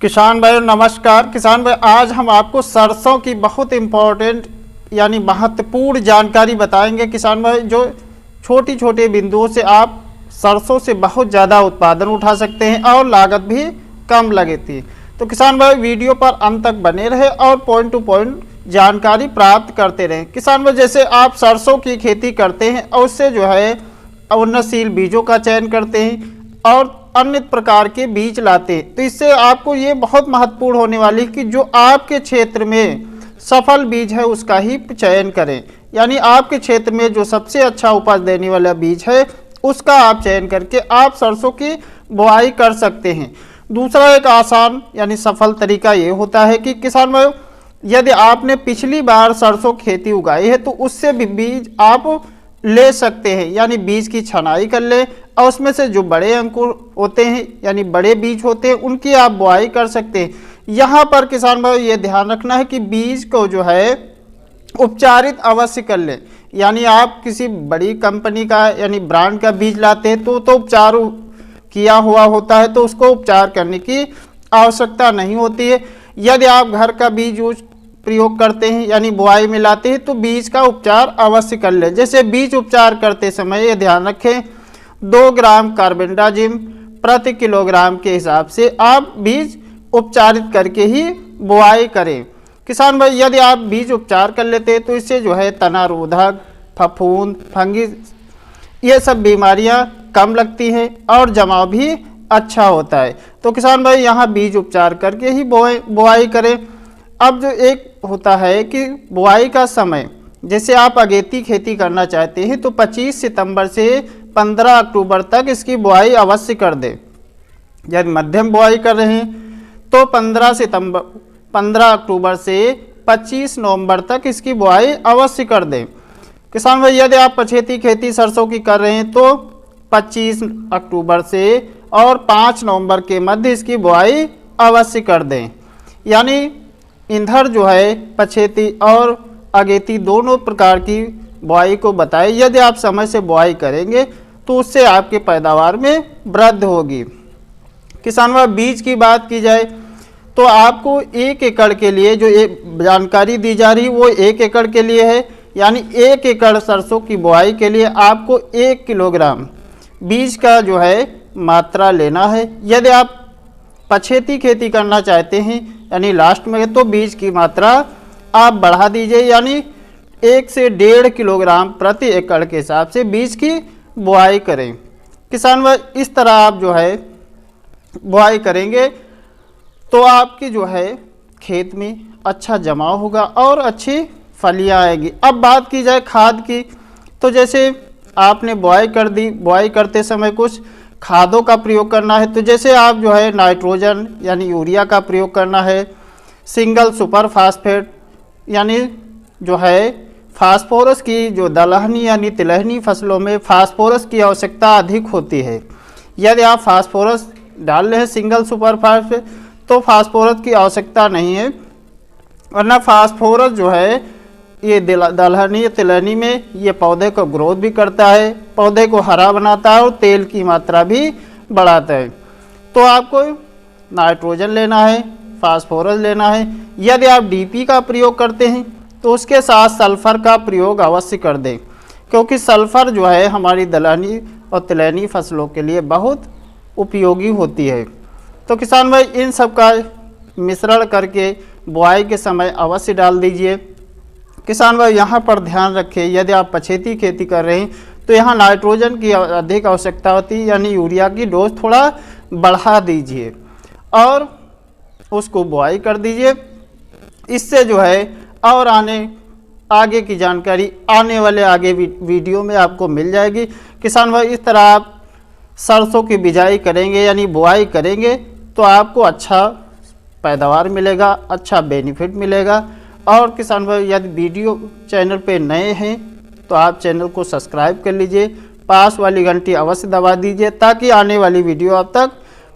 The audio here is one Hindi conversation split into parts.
किसान भाई नमस्कार। किसान भाई आज हम आपको सरसों की बहुत इम्पोर्टेंट यानी महत्वपूर्ण जानकारी बताएंगे। किसान भाई जो छोटी छोटे बिंदुओं से आप सरसों से बहुत ज़्यादा उत्पादन उठा सकते हैं और लागत भी कम लगती है। तो किसान भाई वीडियो पर अंत तक बने रहे और पॉइंट टू पॉइंट जानकारी प्राप्त करते रहें। किसान भाई जैसे आप सरसों की खेती करते हैं और उससे जो है उन्नतशील बीजों का चयन करते हैं और अन्य प्रकार के बीज लाते हैं, तो इससे आपको ये बहुत महत्वपूर्ण होने वाली है कि जो आपके क्षेत्र में सफल बीज है उसका ही चयन करें। यानी आपके क्षेत्र में जो सबसे अच्छा उपज देने वाला बीज है उसका आप चयन करके आप सरसों की बुआई कर सकते हैं। दूसरा एक आसान यानी सफल तरीका ये होता है कि किसान भाई यदि आपने पिछली बार सरसों खेती उगाई है तो उससे भी बीज आप ले सकते हैं, यानी बीज की छनाई कर ले और उसमें से जो बड़े अंकुर होते हैं यानी बड़े बीज होते हैं उनकी आप बुआई कर सकते हैं। यहाँ पर किसान भाई ये ध्यान रखना है कि बीज को जो है उपचारित अवश्य कर ले। यानी आप किसी बड़ी कंपनी का यानी ब्रांड का बीज लाते हैं तो उपचार किया हुआ होता है, तो उसको उपचार करने की आवश्यकता नहीं होती है। यदि आप घर का बीज यूज प्रयोग करते हैं यानी बुआई में लाते हैं तो बीज का उपचार अवश्य कर लें। जैसे बीज उपचार करते समय ये ध्यान रखें 2 ग्राम कार्बेंडाजिम प्रति किलोग्राम के हिसाब से आप बीज उपचारित करके ही बुआई करें। किसान भाई यदि आप बीज उपचार कर लेते हैं तो इससे जो है तना रोधक, फफूंद, फंगिस ये सब बीमारियां कम लगती हैं और जमाव भी अच्छा होता है। तो किसान भाई यहाँ बीज उपचार करके ही बुआई करें। अब जो एक होता है कि बुआई का समय, जैसे आप अगेती खेती करना चाहते हैं तो 25 सितंबर से 15 अक्टूबर तक इसकी बुआई अवश्य कर दें। यदि मध्यम बुआई कर रहे हैं तो 15 अक्टूबर से 25 नवंबर तक इसकी बुआई अवश्य कर दें। किसान भाई यदि आप पछेती खेती सरसों की कर रहे हैं तो 25 अक्टूबर से और 5 नवंबर के मध्य इसकी बुआई अवश्य कर दें। यानी इंधर जो है पछेती और अगेती दोनों प्रकार की बुआई को बताए। यदि आप समय से बुआई करेंगे तो उससे आपके पैदावार में वृद्धि होगी। किसान भाई बीज की बात की जाए तो आपको 1 एकड़ के लिए जो जानकारी दी जा रही है वो 1 एकड़ के लिए है। यानी 1 एकड़ सरसों की बुआई के लिए आपको 1 किलोग्राम बीज का जो है मात्रा लेना है। यदि आप पछेती खेती करना चाहते हैं यानी लास्ट में तो बीज की मात्रा आप बढ़ा दीजिए, यानी 1 से 1.5 किलोग्राम प्रति एकड़ के हिसाब से बीज की बुआई करें। किसान भाई इस तरह आप जो है बुआई करेंगे तो आपकी जो है खेत में अच्छा जमाव होगा और अच्छी फलियां आएगी। अब बात की जाए खाद की, तो जैसे आपने बुआई कर दी, बुआई करते समय कुछ खादों का प्रयोग करना है। तो जैसे आप जो है नाइट्रोजन यानी यूरिया का प्रयोग करना है, सिंगल सुपर फास्फेट यानी जो है फास्फोरस की जो दलहनी यानी तिलहनी फसलों में फास्फोरस की आवश्यकता अधिक होती है। यदि आप फास्फोरस डाल रहे हैं सिंगल सुपर फास्फेट तो फास्फोरस की आवश्यकता नहीं है, वरना फास्फोरस जो है ये दलहनी तिलहनी में ये पौधे को ग्रोथ भी करता है, पौधे को हरा बनाता है और तेल की मात्रा भी बढ़ाता है। तो आपको नाइट्रोजन लेना है, फास्फोरस लेना है। यदि आप डीपी का प्रयोग करते हैं तो उसके साथ सल्फ़र का प्रयोग अवश्य कर दें, क्योंकि सल्फ़र जो है हमारी दलहनी और तिलहनी फसलों के लिए बहुत उपयोगी होती है। तो किसान भाई इन सब का मिश्रण करके बुआई के समय अवश्य डाल दीजिए। किसान भाई यहाँ पर ध्यान रखें यदि आप पछेती खेती कर रहे हैं तो यहाँ नाइट्रोजन की अधिक आवश्यकता होती है, यानी यूरिया की डोज थोड़ा बढ़ा दीजिए और उसको बुआई कर दीजिए। इससे जो है और आगे की जानकारी आने वाले आगे वीडियो में आपको मिल जाएगी। किसान भाई इस तरह आप सरसों की बिजाई करेंगे यानी बुआई करेंगे तो आपको अच्छा पैदावार मिलेगा, अच्छा बेनिफिट मिलेगा। और किसान भाई यदि वीडियो चैनल पे नए हैं तो आप चैनल को सब्सक्राइब कर लीजिए, पास वाली घंटी अवश्य दबा दीजिए ताकि आने वाली वीडियो आप तक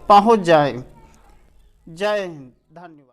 पहुंच जाए। जय हिंद, धन्यवाद।